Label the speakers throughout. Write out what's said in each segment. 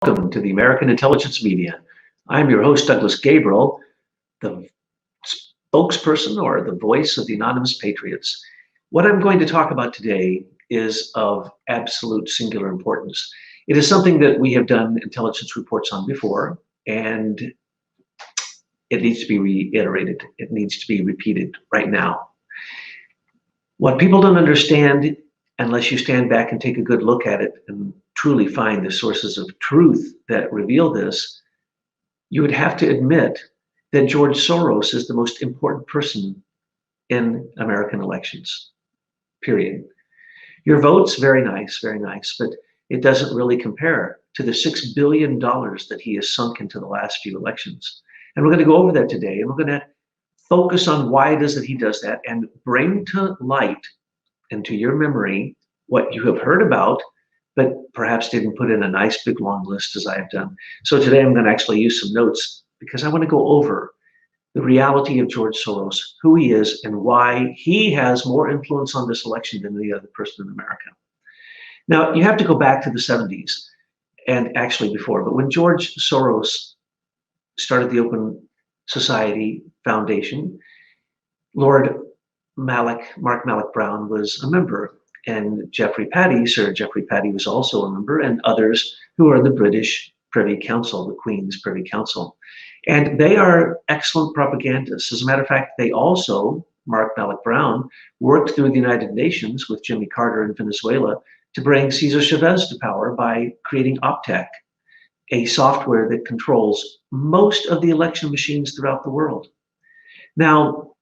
Speaker 1: Welcome to the American Intelligence Media. I'm your host, Douglas Gabriel, the spokesperson or the voice of the Anonymous Patriots. What I'm going to talk about today is of absolute singular importance. It is something that we have done intelligence reports on before, and it needs to be reiterated. It needs to be repeated right now. What people don't understand, unless you stand back and take a good look at it and truly find the sources of truth that reveal this, you would have to admit that George Soros is the most important person in American elections, period. Your vote's very nice, but it doesn't really compare to the $6 billion that he has sunk into the last few elections. And we're going to go over that today, and we're going to focus on why it is that he does that and bring to light and to your memory what you have heard about, but perhaps didn't put in a nice big long list as I have done. So today I'm going to actually use some notes because I want to go over the reality of George Soros, who he is, and why he has more influence on this election than any other person in America. Now, you have to go back to the 70s, and actually before, but when George Soros started the Open Society Foundation, Mark Malloch Brown was a member, and Sir Geoffrey Patty was also a member, and others who are the British Privy Council, the Queen's Privy Council. And they are excellent propagandists. As a matter of fact, they also, Mark Malloch Brown, worked through the United Nations with Jimmy Carter in Venezuela to bring Cesar Chavez to power by creating OPTEC, a software that controls most of the election machines throughout the world. Now,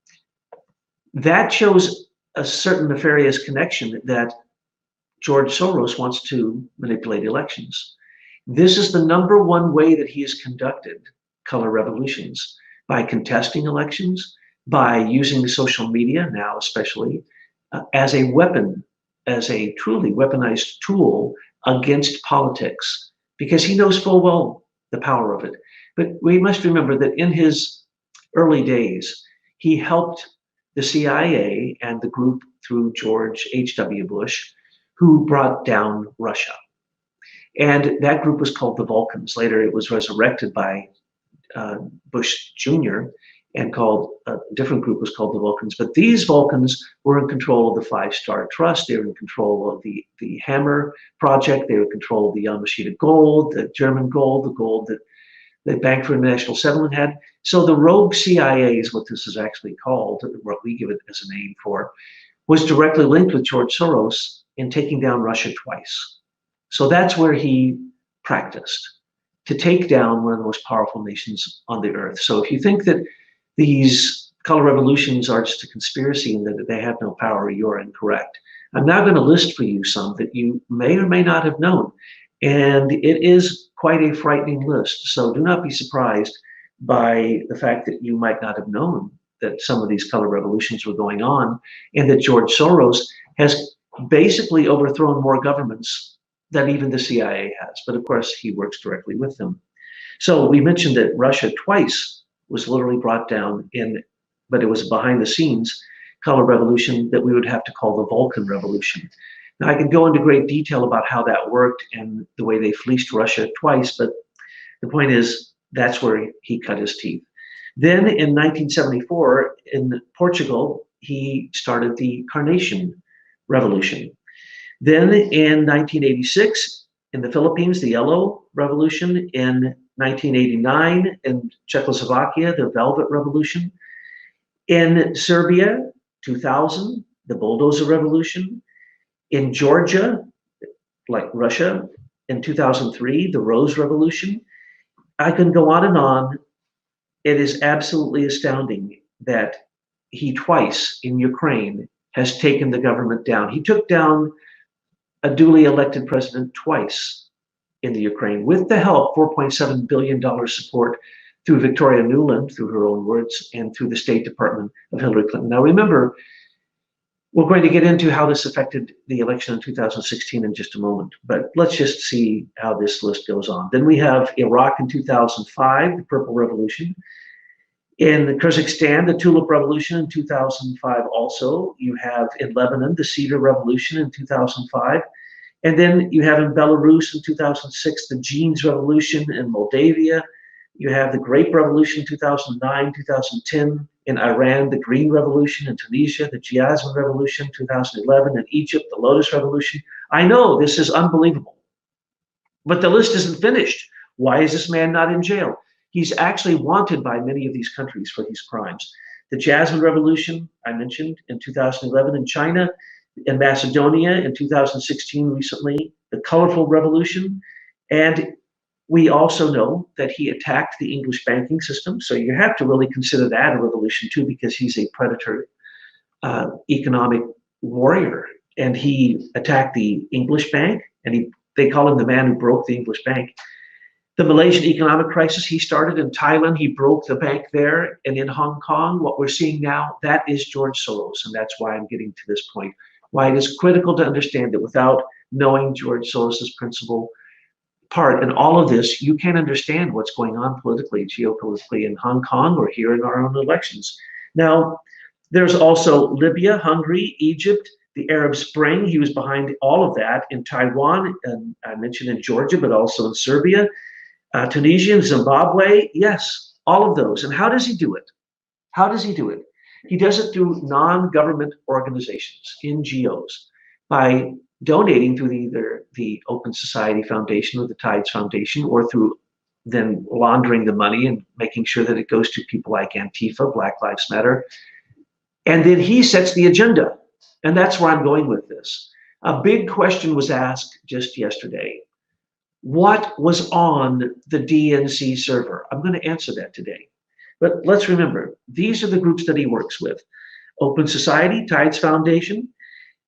Speaker 1: that shows a certain nefarious connection that George Soros wants to manipulate elections. This is the number one way that he has conducted color revolutions, by contesting elections, by using social media now especially as a weapon, as a truly weaponized tool against politics, because he knows full well the power of it. But we must remember that in his early days, he helped the CIA and the group through George H.W. Bush, who brought down Russia. And that group was called the Vulcans. Later, it was resurrected by Bush Jr. and called a different group was called the Vulcans. But these Vulcans were in control of the Five-Star Trust. They were in control of the Hammer Project. They were in control of the Yamashita gold, the German gold, the gold that the Bank for International Settlement had. So the rogue CIA is what this is actually called, what we give it as a name for, was directly linked with George Soros in taking down Russia twice. So that's where he practiced, to take down one of the most powerful nations on the earth. So if you think that these color revolutions are just a conspiracy and that they have no power, you're incorrect. I'm now going to list for you some that you may or may not have known. And it is quite a frightening list. So do not be surprised by the fact that you might not have known that some of these color revolutions were going on, and that George Soros has basically overthrown more governments than even the CIA has. But of course, he works directly with them. So we mentioned that Russia twice was literally brought down but it was behind the scenes color revolution that we would have to call the Vulcan Revolution. Now, I can go into great detail about how that worked and the way they fleeced Russia twice, but the point is that's where he cut his teeth. Then in 1974, in Portugal, he started the Carnation Revolution. Then in 1986, in the Philippines, the Yellow Revolution. In 1989, in Czechoslovakia, the Velvet Revolution. In Serbia, 2000, the Bulldozer Revolution. In Georgia, like Russia, in 2003, the Rose Revolution. I can go on and on. It is absolutely astounding that he twice in Ukraine has taken the government down. He took down a duly elected president twice in the Ukraine with the help, $4.7 billion support through Victoria Nuland, through her own words, and through the State Department of Hillary Clinton. Now remember, we're going to get into how this affected the election in 2016 in just a moment, but let's just see how this list goes on. Then we have Iraq in 2005, the Purple Revolution. In Kazakhstan, the Tulip Revolution in 2005 also. You have in Lebanon, the Cedar Revolution in 2005. And then you have in Belarus in 2006, the Jeans Revolution in Moldavia. You have the Grape Revolution 2009, 2010 in Iran, the Green Revolution in Tunisia, the Jasmine Revolution 2011 in Egypt, the Lotus Revolution. I know this is unbelievable, but the list isn't finished. Why is this man not in jail? He's actually wanted by many of these countries for these crimes. The Jasmine Revolution, I mentioned, in 2011 in China, in Macedonia in 2016 recently, the Colorful Revolution, and we also know that he attacked the English banking system. So you have to really consider that a revolution too, because he's a predator economic warrior. And he attacked the English bank, and they call him the man who broke the English bank. The Malaysian economic crisis he started in Thailand, he broke the bank there. And in Hong Kong, what we're seeing now, that is George Soros. And that's why I'm getting to this point, why it is critical to understand that without knowing George Soros's principal part in all of this, you can't understand what's going on politically, geopolitically in Hong Kong or here in our own elections. Now, there's also Libya, Hungary, Egypt, the Arab Spring. He was behind all of that in Taiwan, and I mentioned in Georgia, but also in Serbia, Tunisia, and Zimbabwe. Yes, all of those. And how does he do it? How does he do it? He does it through non-government organizations, NGOs, by donating through either the Open Society Foundation or the Tides Foundation, or through then laundering the money and making sure that it goes to people like Antifa, Black Lives Matter. And then he sets the agenda. And that's where I'm going with this. A big question was asked just yesterday. What was on the DNC server? I'm going to answer that today. But let's remember, these are the groups that he works with. Open Society, Tides Foundation.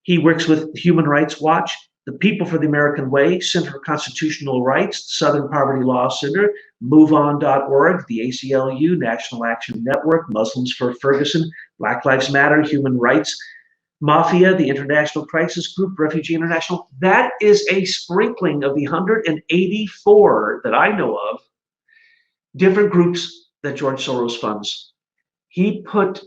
Speaker 1: He works with Human Rights Watch, the People for the American Way, Center for Constitutional Rights, Southern Poverty Law Center, MoveOn.org, the ACLU, National Action Network, Muslims for Ferguson, Black Lives Matter, Human Rights Mafia, the International Crisis Group, Refugee International. That is a sprinkling of the 184 that I know of, different groups that George Soros funds. He put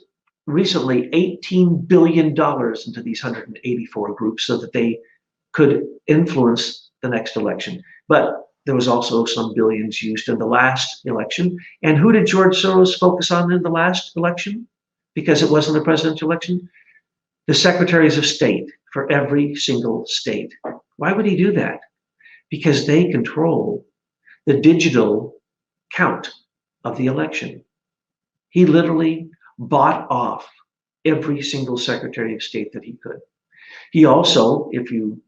Speaker 1: recently $18 billion into these 184 groups so that they could influence the next election. But there was also some billions used in the last election. And who did George Soros focus on in the last election? Because it wasn't a presidential election? The secretaries of state for every single state. Why would he do that? Because they control the digital count of the election. He literally bought off every single secretary of state that he could. He also, if you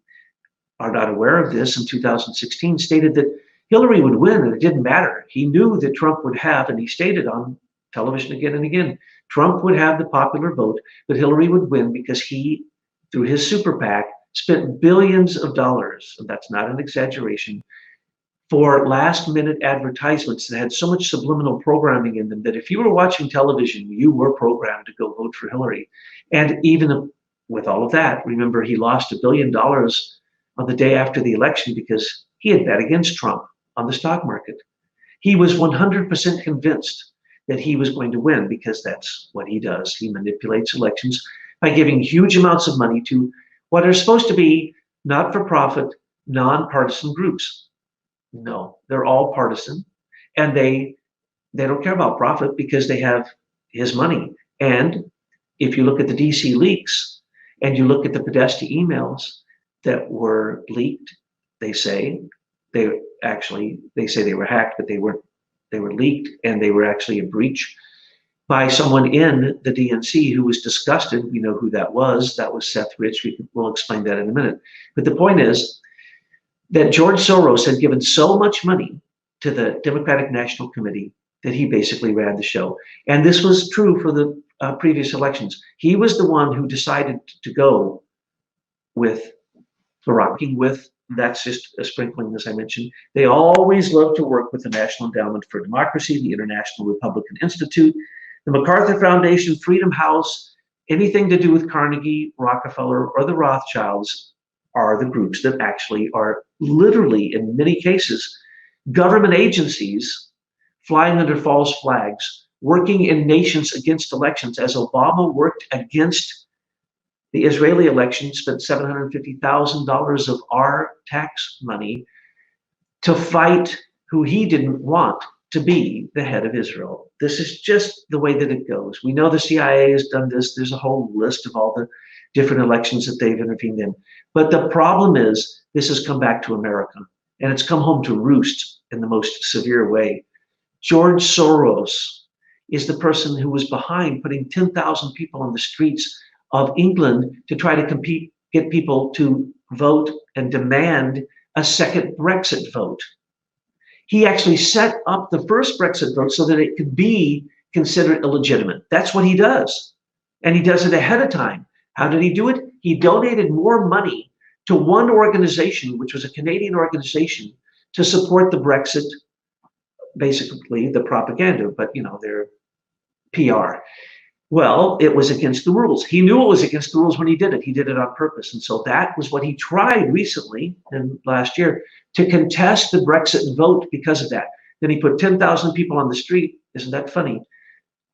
Speaker 1: are not aware of this, in 2016 stated that Hillary would win and it didn't matter. He knew that Trump would have, and he stated on television again and again, Trump would have the popular vote, but Hillary would win because he, through his super PAC, spent billions of dollars, and that's not an exaggeration, for last-minute advertisements that had so much subliminal programming in them that if you were watching television, you were programmed to go vote for Hillary. And even with all of that, remember, he lost $1 billion on the day after the election because he had bet against Trump on the stock market. He was 100% convinced that he was going to win because that's what he does. He manipulates elections by giving huge amounts of money to what are supposed to be not-for-profit, non-partisan groups. No, they're all partisan, and they don't care about profit because they have his money. And if you look at the DC leaks and you look at the Podesta emails that were leaked, they say they say they were hacked, but they weren't. They were leaked, and they were actually a breach by someone in the DNC who was disgusted. We know who that was. That was Seth Rich. We'll explain that in a minute. But the point is that George Soros had given so much money to the Democratic National Committee that he basically ran the show. And this was true for the previous elections. He was the one who decided to go with Barack, with, that's just a sprinkling, as I mentioned. They always love to work with the National Endowment for Democracy, the International Republican Institute, the MacArthur Foundation, Freedom House, anything to do with Carnegie, Rockefeller, or the Rothschilds are the groups that actually are literally, in many cases, government agencies flying under false flags, working in nations against elections, as Obama worked against the Israeli election spent $750,000 of our tax money to fight who he didn't want to be the head of Israel. This is just the way that it goes. We know the CIA has done this. There's a whole list of all the different elections that they've intervened in. But the problem is this has come back to America, and it's come home to roost in the most severe way. George Soros is the person who was behind putting 10,000 people on the streets of England to try to get people to vote and demand a second Brexit vote. He actually set up the first Brexit vote so that it could be considered illegitimate. That's what he does. And he does it ahead of time. How did he do it? He donated more money to one organization, which was a Canadian organization, to support the Brexit, basically the propaganda, but their PR. Well, it was against the rules. He knew it was against the rules when he did it. He did it on purpose. And so that was what he tried recently and last year to contest the Brexit vote because of that. Then he put 10,000 people on the street. Isn't that funny?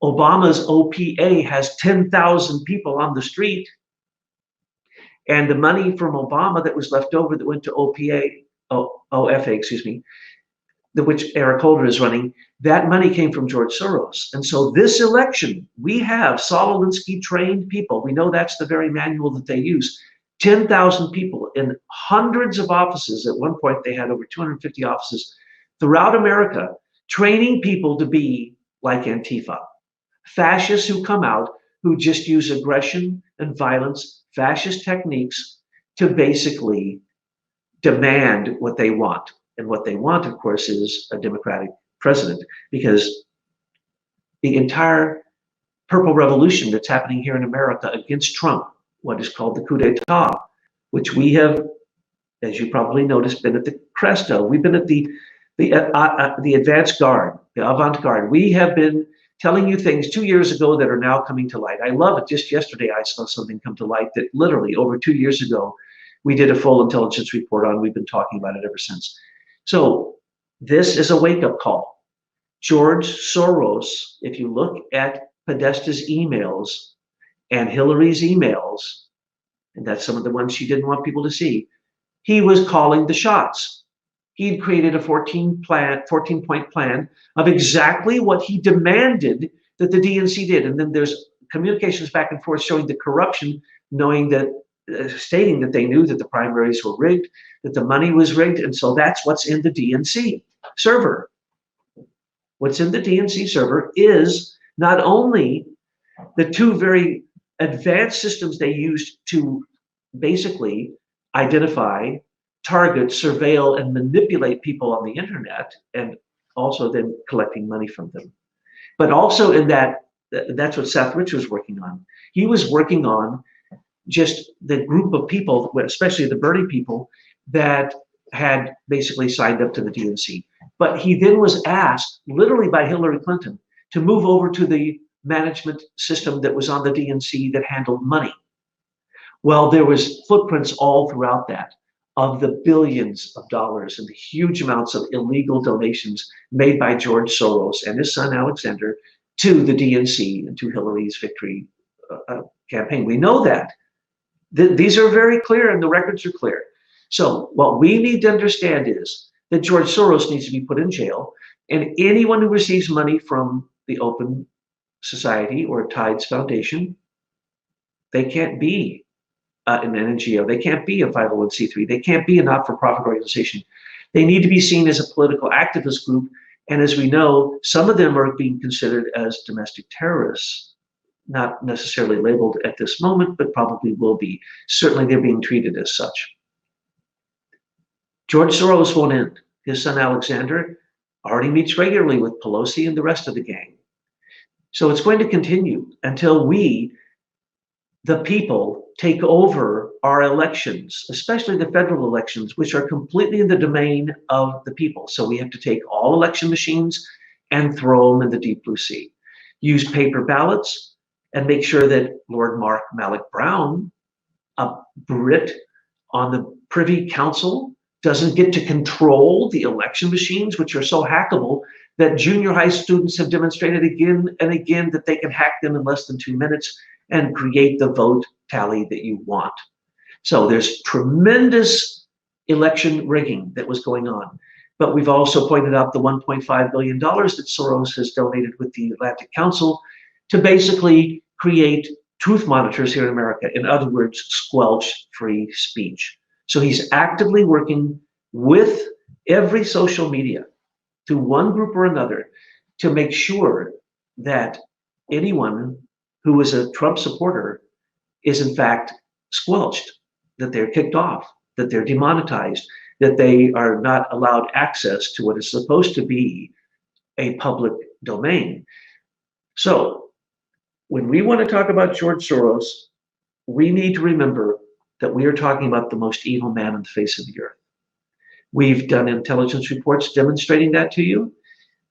Speaker 1: Obama's OPA has 10,000 people on the street. And the money from Obama that was left over that went to OFA, which Eric Holder is running, that money came from George Soros. And so this election, we have Saul Alinsky trained people. We know that's the very manual that they use. 10,000 people in hundreds of offices. At one point, they had over 250 offices throughout America, training people to be like Antifa. Fascists who come out, who just use aggression and violence, fascist techniques to basically demand what they want. And what they want, of course, is a Democratic president, because the entire Purple Revolution that's happening here in America against Trump, what is called the coup d'etat, which we have, as you probably noticed, been at the crest of. We've been at the advanced guard, the avant-garde. We have been telling you things 2 years ago that are now coming to light. I love it. Just yesterday, I saw something come to light that literally over 2 years ago, we did a full intelligence report on. We've been talking about it ever since. So this is a wake-up call. George Soros, if you look at Podesta's emails and Hillary's emails, and that's some of the ones she didn't want people to see, he was calling the shots. He'd created a 14-point plan of exactly what he demanded that the DNC did. And then there's communications back and forth showing the corruption, knowing that, stating that they knew that the primaries were rigged, that the money was rigged. And so that's what's in the DNC server. What's in the DNC server is not only the two very advanced systems they used to basically identify, target, surveil, and manipulate people on the internet, and also then collecting money from them. But also in that's what Seth Rich was working on. He was working on just the group of people, especially the Bernie people, that had basically signed up to the DNC. But he then was asked, literally by Hillary Clinton, to move over to the management system that was on the DNC that handled money. Well, there was footprints all throughout that of the billions of dollars and the huge amounts of illegal donations made by George Soros and his son Alexander to the DNC and to Hillary's victory campaign. We know that. These are very clear and the records are clear. So what we need to understand is that George Soros needs to be put in jail, and anyone who receives money from the Open Society or Tides Foundation, they can't be an NGO. They can't be a 501c3. They can't be a not-for-profit organization. They need to be seen as a political activist group. And as we know, some of them are being considered as domestic terrorists, not necessarily labeled at this moment, but probably will be. Certainly they're being treated as such. George Soros won't end. His son Alexander already meets regularly with Pelosi and the rest of the gang. So it's going to continue until we, the people, take over our elections, especially the federal elections, which are completely in the domain of the people. So we have to take all election machines and throw them in the deep blue sea. Use paper ballots and make sure that Lord Mark Malloch Brown, a Brit on the Privy Council, doesn't get to control the election machines, which are so hackable that junior high students have demonstrated again and again that they can hack them in less than 2 minutes and create the vote tally that you want. So there's tremendous election rigging that was going on. But we've also pointed out the $1.5 billion that Soros has donated with the Atlantic Council to basically create truth monitors here in America. In other words, squelch free speech. So he's actively working with every social media to one group or another to make sure that anyone who is a Trump supporter is in fact squelched, that they're kicked off, that they're demonetized, that they are not allowed access to what is supposed to be a public domain. So when we want to talk about George Soros, we need to remember that we are talking about the most evil man on the face of the earth. We've done intelligence reports demonstrating that to you.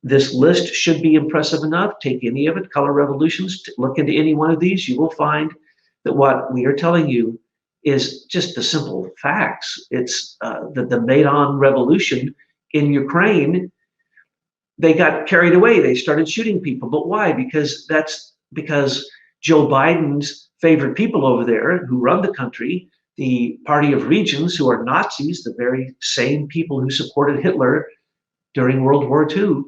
Speaker 1: This list should be impressive enough. Take any of it, color revolutions, look into any one of these. You will find that what we are telling you is just the simple facts. It's the Maidan Revolution in Ukraine. They got carried away. They started shooting people. But why? Because Joe Biden's favorite people over there who run the country, the Party of Regions, who are Nazis, the very same people who supported Hitler during World War II,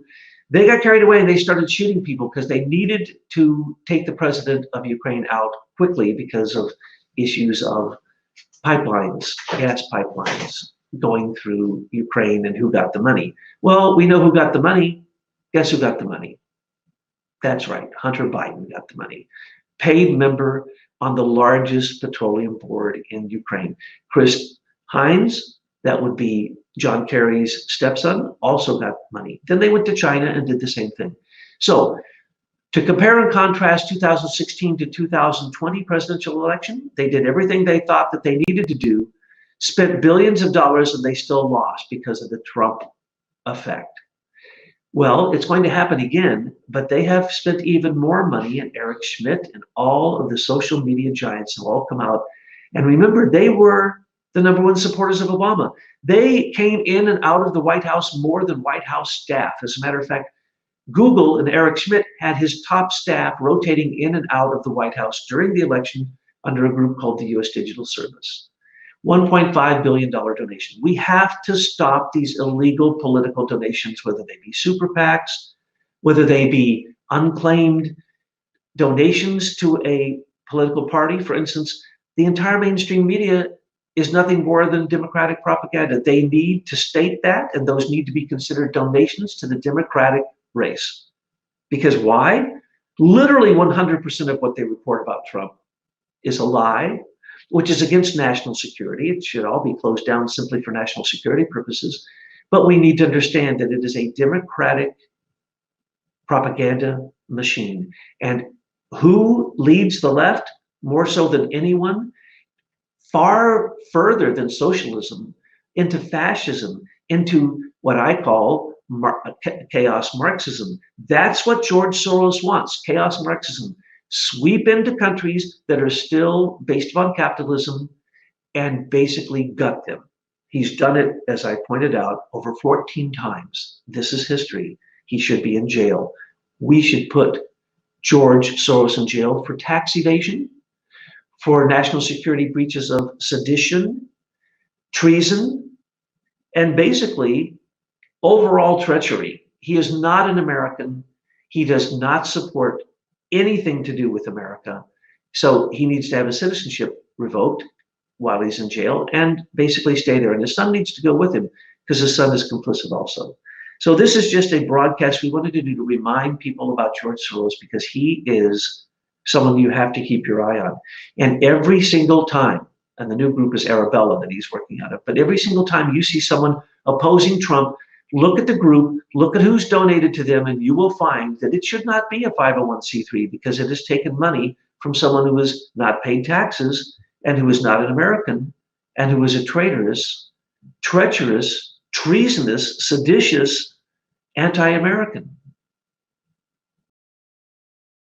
Speaker 1: they got carried away and they started shooting people because they needed to take the president of Ukraine out quickly because of issues of pipelines, gas pipelines going through Ukraine and who got the money. Well, we know who got the money. Guess who got the money? That's right, Hunter Biden got the money. Paid member on the largest petroleum board in Ukraine. Chris Hines, that would be John Kerry's stepson, also got money. Then they went to China and did the same thing. So to compare and contrast 2016 to 2020 presidential election, they did everything they thought that they needed to do, spent billions of dollars, and they still lost because of the Trump effect. Well, it's going to happen again, but they have spent even more money, and Eric Schmidt and all of the social media giants have all come out. And remember, they were the #1 supporters of Obama. They came in and out of the White House more than White House staff. As a matter of fact, Google and Eric Schmidt had his top staff rotating in and out of the White House during the election under a group called the U.S. Digital Service. $1.5 billion donation. We have to stop these illegal political donations, whether they be super PACs, whether they be unclaimed donations to a political party. For instance, the entire mainstream media is nothing more than Democratic propaganda. They need to state that, and those need to be considered donations to the Democratic race. Because why? Literally 100% of what they report about Trump is a lie, which is against national security. It should all be closed down simply for national security purposes. But we need to understand that it is a Democratic propaganda machine. And who leads the left more so than anyone? Far further than socialism, into fascism, into what I call chaos Marxism. That's what George Soros wants, chaos Marxism. Sweep into countries that are still based upon capitalism and basically gut them. He's done it, as I pointed out, over 14 times. This is history. He should be in jail. We should put George Soros in jail for tax evasion, for national security breaches of sedition, treason, and basically overall treachery. He is not an American. He does not support anything to do with America. So he needs to have his citizenship revoked while he's in jail and basically stay there. And his son needs to go with him because his son is complicit also. So this is just a broadcast we wanted to do to remind people about George Soros because he is someone you have to keep your eye on. And every single time, and the new group is Arabella that he's working out of, but every single time you see someone opposing Trump, look at the group, look at who's donated to them, and you will find that it should not be a 501c3 because it has taken money from someone who has not paid taxes and who is not an American and who is a traitorous, treacherous, treasonous, seditious, anti-American.